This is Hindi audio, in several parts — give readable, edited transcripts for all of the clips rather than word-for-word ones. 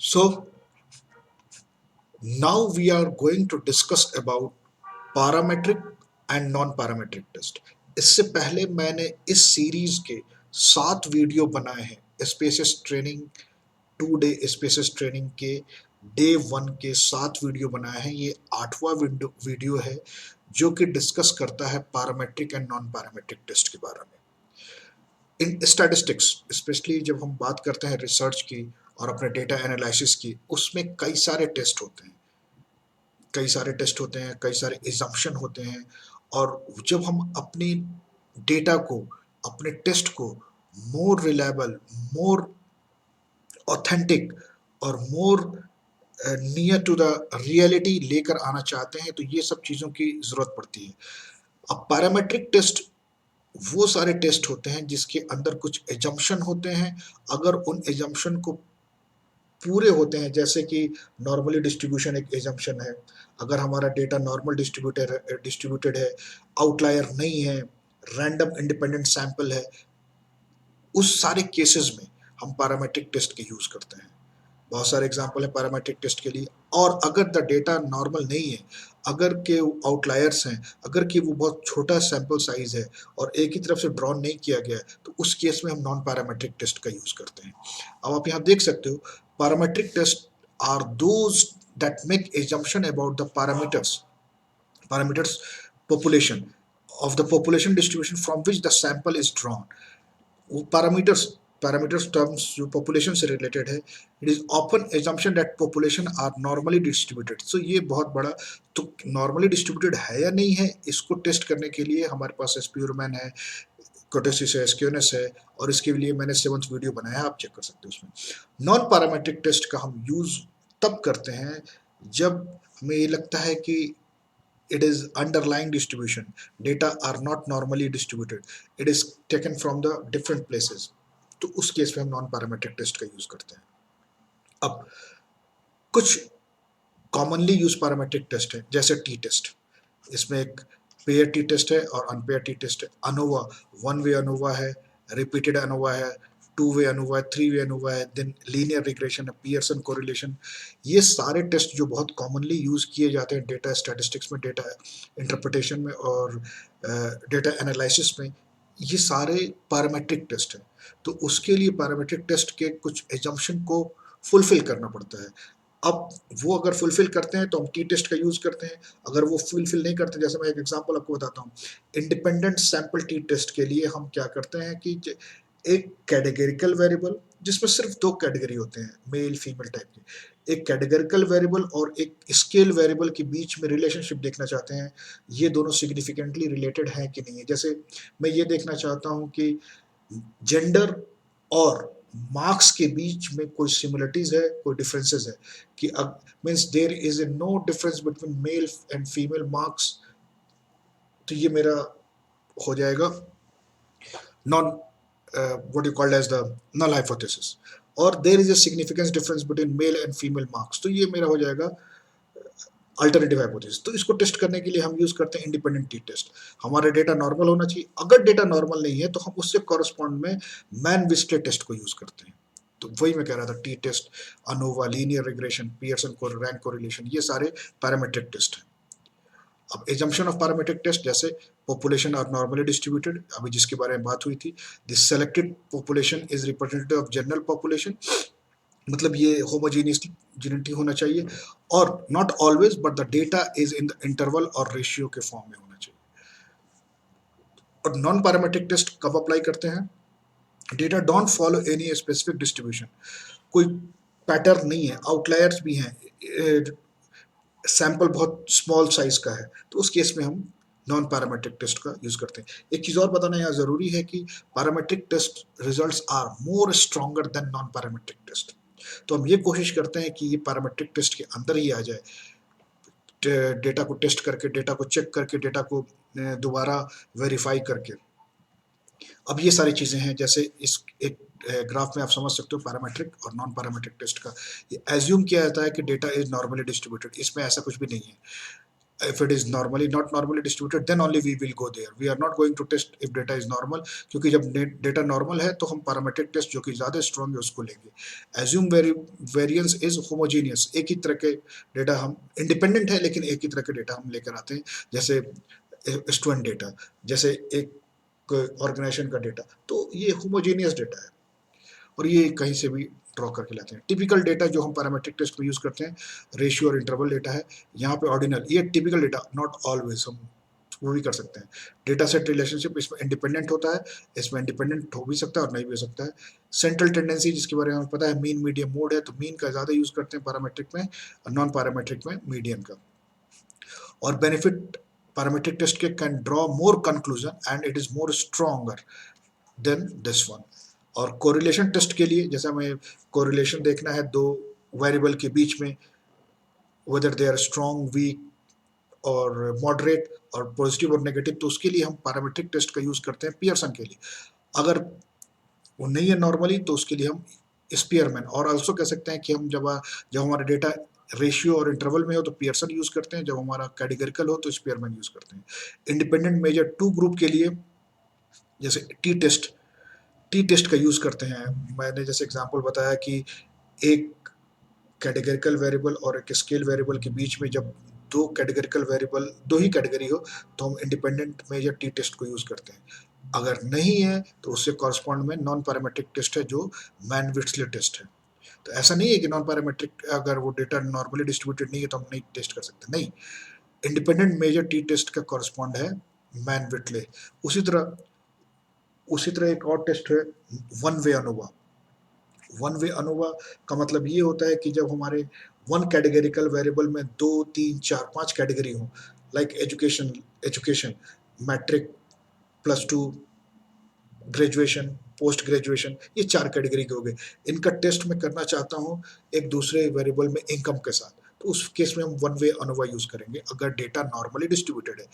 So now we are going to discuss about parametric and non parametric test. इससे पहले मैंने इस सीरीज के 7 वीडियो बनाए हैं spaces training 2 day spaces training के डे 1 के 7 वीडियो बनाए हैं। ये 8वां वीडियो है जो कि डिस्कस करता है parametric and non parametric test के बारे में। इन स्टैटिस्टिक्स स्पेशली जब हम बात करते हैं रिसर्च की और अपने डेटा एनालिसिस की, उसमें कई सारे टेस्ट होते हैं, कई सारे एजम्पशन होते हैं। और जब हम अपनी डेटा को, अपने टेस्ट को मोर रिलायबल, मोर ऑथेंटिक और more near to the reality लेकर आना चाहते हैं तो ये सब चीज़ों की ज़रूरत पड़ती है। अब पैरामेट्रिक टेस्ट वो सारे टेस्ट होते हैं जिसके अंदर कुछ एजम्पशन होते हैं। अगर उन एजम्पशन को पूरे होते हैं, जैसे कि नॉर्मली डिस्ट्रीब्यूशन एक एजम्पशन है, अगर हमारा डेटा नॉर्मल डिस्ट्रीब्यूटेड है, आउटलायर नहीं है, रैंडम इंडिपेंडेंट सैंपल है, उस सारे केसेस में हम पैरामेट्रिक टेस्ट के यूज़ करते हैं। बहुत सारे एग्जांपल है पैरामेट्रिक टेस्ट के लिए। और अगर द डेटा नॉर्मल नहीं है, अगर के आउटलायर्स हैं, अगर कि वो बहुत छोटा सैंपल साइज है और एक ही तरफ से ड्रॉन नहीं किया गया है, तो उस केस में हम नॉन पैरामेट्रिक टेस्ट का यूज़ करते हैं। अब आप यहाँ देख सकते हो, parametric test are those that make assumption about the parameters population of the population distribution from which the sample is drawn। वो पैरामीटर्स टर्म्स जो पॉपुलेशन से रिलेटेड है, it is often assumption that population are normally distributed. So ये बहुत बड़ा, तो नॉर्मली डिस्ट्रीब्यूटेड है या नहीं है, इसको टेस्ट करने के लिए हमारे पास स्प्यूरमैन है, कोटेसिस है, स्क्यूनेस है, और इसके लिए मैंने 7th वीडियो बनाया है, आप चेक कर सकते हो उसमें। नॉन पैरामेट्रिक टेस्ट का हम यूज तब करते हैं जब हमें ये लगता है कि it is underlying distribution, data are not normally distributed, it is taken from the different places, तो उस केस में हम नॉन पैरामेट्रिक टेस्ट का यूज करते हैं। अब कुछ कॉमनली यूज पैरामेट्रिक टेस्ट है, जैसे टी टेस्ट। इसमें एक पेयर टी टेस्ट है और अनपेयर टी टेस्ट है। अनोवा, 1 वे अनोवा है, रिपीटेड अनोवा है, 2 वे अनोवा है, 3 वे अनोवा है, देन लीनियर रिग्रेशन है, पियर्सन कोरिलेशन। ये सारे टेस्ट जो बहुत कॉमनली यूज किए जाते हैं डेटा स्टैटिस्टिक्स में, डेटा इंटरप्रिटेशन में और डेटा एनालिसिस में, ये सारे पैरामेट्रिक टेस्ट हैं। तो उसके लिए पैरामेट्रिक टेस्ट के कुछ एजम्पशन को फुलफिल करना पड़ता है। अब वो अगर फुलफिल करते हैं तो हम टी टेस्ट का यूज करते हैं, अगर वो फुलफिल नहीं करते, जैसे मैं एक एग्जांपल आपको बताता हूँ, इंडिपेंडेंट सैंपल टी टेस्ट के लिए हम क्या करते हैं कि एक कैटेगरिकल वेरिएबल, जिसमें सिर्फ 2 कैटेगरी होते हैं, मेल फीमेल टाइप के, एक कैटेगरिकल वेरिएबल और एक स्केल वेरिएबल के बीच में रिलेशनशिप देखना चाहते हैं, ये दोनों सिग्निफिकेंटली रिलेटेड हैं कि नहीं है। जैसे मैं ये देखना चाहता हूँ कि जेंडर और मार्क्स के बीच में कोई सिमिलरिटीज है, कोई डिफरेंसेस है, कि अब means there is a no difference between male and female marks, तो ये मेरा हो जाएगा non what you called as the null hypothesis। और there is a significance difference between male and female marks, तो ये मेरा हो जाएगा अल्टरनेटिव हाइपोथेसिस। तो इसको टेस्ट करने के लिए हम यूज करते हैं इंडिपेंडेंट टी टेस्ट। हमारा डेटा नॉर्मल होना चाहिए, अगर डेटा नॉर्मल नहीं है तो हम उससे कॉरेस्पॉन्ड में मैन विस्ले टेस्ट को यूज करते हैं। तो वही मैं कह रहा था, T test, ANOVA, linear regression, Pearson rank correlation, ये सारे पैरामेट्रिक टेस्ट हैं। अब एजम्पशन ऑफ पैरामेट्रिक टेस्ट, जैसे पॉपुलेशन आर नॉर्मली डिस्ट्रीब्यूटेड, अभी जिसके बारे में बात हुई थी, the selected population is representative of general population, मतलब ये होमोजीनिटी होना चाहिए, और not always but the data is in the interval और रेशियो के फॉर्म में होना चाहिए। और नॉन पैरामेट्रिक टेस्ट कब अप्लाई करते हैं, data don't follow any specific distribution, कोई पैटर्न नहीं है, आउटलायर्स भी हैं, सैंपल बहुत स्मॉल साइज का है, तो उस केस में हम नॉन पैरामेट्रिक टेस्ट का यूज करते हैं। एक चीज और बताना यहाँ जरूरी है कि parametric test results are more stronger than non parametric test. तो हम ये कोशिश करते हैं कि ये पैरामेट्रिक टेस्ट के अंदर ही आ जाए, डेटा को टेस्ट करके, डेटा को चेक करके, डेटा को दोबारा वेरीफाई करके। अब ये सारी चीजें हैं, जैसे इस एक ग्राफ में आप समझ सकते हो पैरामेट्रिक और नॉन पैरामेट्रिक टेस्ट का। ये एज्यूम किया जाता है कि डेटा इज नॉर्मली डिस्ट्रीब्यूटेड, इसमें ऐसा कुछ भी नहीं है। if it is normally not normally distributed, then only we will go there. We are not going to test if data is normal, क्योंकि जब डेटा नॉर्मल है तो हम पैरामीट्रिक टेस्ट जो कि ज़्यादा स्ट्रॉन्ग है उसको लेंगे. एज्यूम वेरिएंस इज होमोजीनियस, एक ही तरह के डेटा हम इंडिपेंडेंट है लेकिन एक ही तरह के डेटा हम लेकर आते हैं, जैसे स्टूडेंट डेटा, जैसे एक ऑर्गेनाइजेशन का डेटा, तो ये होमोजीनियस डेटा है और ये कहीं से भी ड्रॉ करके लाते हैं. टिपिकल डेटा जो हम पैरामीट्रिक टेस्ट में यूज़ करते हैं, रेशियो और इंटरवल डेटा है. यहाँ पे ऑर्डिनल, ये टिपिकल डेटा, नॉट ऑलवेज, हम वो भी कर सकते हैं. डेटा सेट रिलेशनशिप इसमें इंडिपेंडेंट होता है, इसमें इंडिपेंडेंट हो भी सकता है और नहीं भी हो सकता है. सेंट्रल टेंडेंसी जिसके बारे में हमें पता है, मीन मीडियम मोड है, तो मीन का ज़्यादा यूज़ करते हैं पैरामीट्रिक में और नॉन पैरामीट्रिक में मीडियन का. और बेनिफिट पैरामीट्रिक टेस्ट के, can draw more conclusion and it is more stronger then this one. और कोरिलेशन टेस्ट के लिए, जैसे हमें कोरिलेशन देखना है दो वेरिएबल के बीच में, whether they are strong, weak और मॉडरेट और पॉजिटिव और नेगेटिव, तो उसके लिए हम पैरामीट्रिक टेस्ट का यूज़ करते हैं पियर्सन के लिए. अगर वो नहीं है नॉर्मली तो उसके लिए हम स्पीयरमैन, और ऑल्सो कह सकते हैं कि हम जब हमारा डेटा रेशियो और इंटरवल में हो तो पियर्सन यूज़ करते हैं, जब हमारा कैटेगरिकल हो तो स्पीयरमैन यूज़ करते हैं. इंडिपेंडेंट मेजर टू ग्रुप के लिए, जैसे टी टेस्ट का यूज़ करते हैं. मैंने जैसे एग्जांपल बताया कि एक कैटेगरिकल वेरिएबल और एक स्केल वेरिएबल के बीच में जब दो कैटेगरिकल वेरिएबल, दो ही कैटेगरी हो, तो हम इंडिपेंडेंट मेजर टी टेस्ट को यूज़ करते हैं. अगर नहीं है तो उससे कॉरस्पॉन्ड में नॉन पैरामीट्रिक टेस्ट है जो मैन विट्सले टेस्ट है. तो ऐसा नहीं है कि नॉन पैरामीट्रिक, अगर वो डेटा नॉर्मली डिस्ट्रीब्यूटेड नहीं है तो हम नहीं टेस्ट कर सकते, नहीं. इंडिपेंडेंट मेजर टी टेस्ट का कॉरस्पॉन्ड है मैन विट्ले. उसी तरह एक और टेस्ट है one way ANOVA. One way ANOVA का मतलब ये होता है कि जब हमारे वन कैटेगरिकल वेरिएबल में 2, 3, 4, 5 कैटेगरी हो, like education, matric, +2, graduation, post graduation, ये 4 कैटेगरी के हो गए. इनका टेस्ट मैं करना चाहता हूँ एक दूसरे वेरिएबल में इनकम के साथ, तो उस केस में हम वन वे अनोवा यूज़ करेंगे. अगर डेटा नॉर्मली डिस्ट्रीब्यूटेड है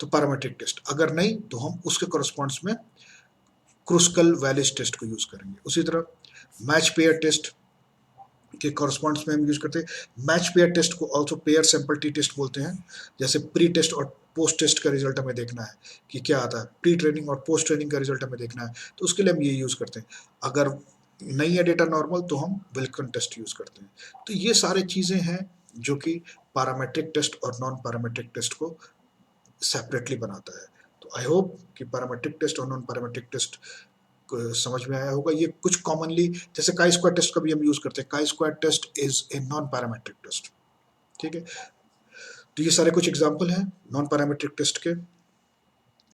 तो पैरामीट्रिक टेस्ट, अगर नहीं तो हम उसके कॉरस्पॉन्ड्स में क्रुस्कल वैलिस टेस्ट को यूज़ करेंगे. उसी तरह मैच पेयर टेस्ट के कॉरस्पॉन्ड्स में हम यूज़ करते हैं. मैच पेयर टेस्ट को also pair sample t test बोलते हैं. जैसे प्री टेस्ट और पोस्ट टेस्ट का रिजल्ट हमें देखना है कि क्या आता है, प्री ट्रेनिंग और पोस्ट ट्रेनिंग का रिजल्ट हमें देखना है, तो उसके लिए हम ये यूज़ करते हैं. अगर नहीं है डेटा नॉर्मल तो हम विल्सन टेस्ट यूज़ करते हैं. तो ये सारी चीज़ें हैं जो कि पैरामीट्रिक टेस्ट और नॉन पैरामीट्रिक टेस्ट को सेपरेटली बनाता है. तो आई होप कि पैरामीट्रिक टेस्ट और नॉन पैरामीट्रिक टेस्ट समझ में आया होगा. ये कुछ कॉमनली, जैसे काई स्क्वायर टेस्ट का भी हम यूज़ करते हैं. Chi square test is a non parametric test. ठीक है, तो ये सारे कुछ एग्जांपल हैं नॉन पैरामीट्रिक टेस्ट के.